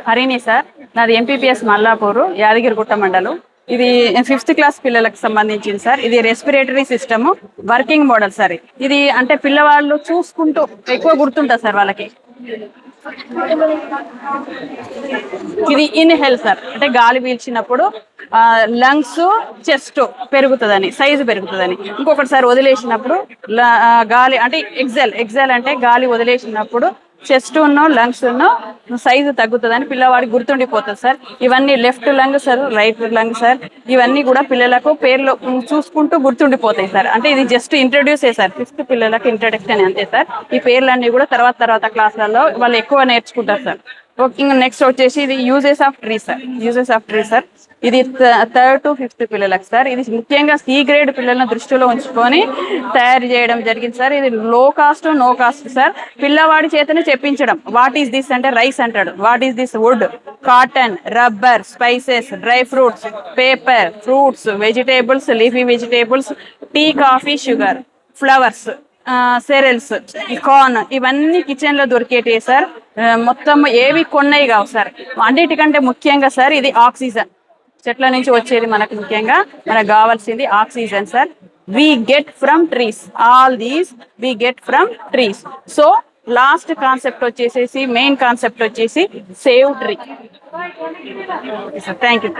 Harini sir, నాది MPPS Mallapur Yadagirigutta మండలం. ఇది 5th క్లాస్ పిల్లలకు సంబంధించింది సార్. ఇది respiratory system working model sir. ఇది అంటే పిల్లవాళ్ళు చూసుకుంటూ ఎక్కువ గుర్తుంటుంది సార్ వాళ్ళకి. ఇది ఇన్హేల్ సార్, అంటే గాలి పీల్చినప్పుడు లంగ్స్ చెస్ట్ పెరుగుతుందని, సైజు పెరుగుతుందని. ఇంకొకటి సార్ వదిలేసినప్పుడు గాలి అంటే ఎగ్జాల్ అంటే గాలి వదిలేసినప్పుడు చెస్ట్ లంగ్స్ సైజు తగ్గుతుందని పిల్లవాడికి గుర్తుండిపోతుంది సార్. ఇవన్నీ left lung sir, right lung sir. ఇవన్నీ కూడా పిల్లలకు పేర్లు చూసుకుంటూ గుర్తుండిపోతాయి సార్. అంటే ఇది జస్ట్ ఇంట్రడ్యూస్ సార్, 5th పిల్లలకు ఇంట్రడక్షన్ అంతే సార్. ఈ పేర్లన్నీ కూడా తర్వాత క్లాసులలో వాళ్ళు ఎక్కువ నేర్చుకుంటారు సార్. ఇంకా నెక్స్ట్ వచ్చేసి ఇది యూజెస్ ఆఫ్ ట్రీ సార్. ఇది 3rd to 5th పిల్లలకు సార్. ఇది ముఖ్యంగా సి గ్రేడ్ పిల్లలను దృష్టిలో ఉంచుకొని తయారు చేయడం జరిగింది సార్. ఇది లో కాస్ట్ నో కాస్ట్ సార్. పిల్లవాడి చేతనే చెప్పించడం. వాట్ ఈస్ దిస్ అంటే రైస్ అంటాడు. What is this wood, cotton, rubber, spices, dry fruits, paper, fruits, vegetables, leafy vegetables, tea, coffee, sugar, flowers, cereals, corn, ఇవన్నీ కిచెన్ లో దొరికేటివి సార్. మొత్తం ఏవి కొన్నాయి కావు సార్. అన్నిటికంటే ముఖ్యంగా సార్ ఇది ఆక్సిజన్. చెట్ల నుంచి వచ్చేది మనకు ముఖ్యంగా మనకు కావాల్సింది oxygen sir. We get from trees, all these we get from trees. So last concept వచ్చేసేసి, మెయిన్ కాన్సెప్ట్ వచ్చేసి సేవ్ ట్రీ. Thank you.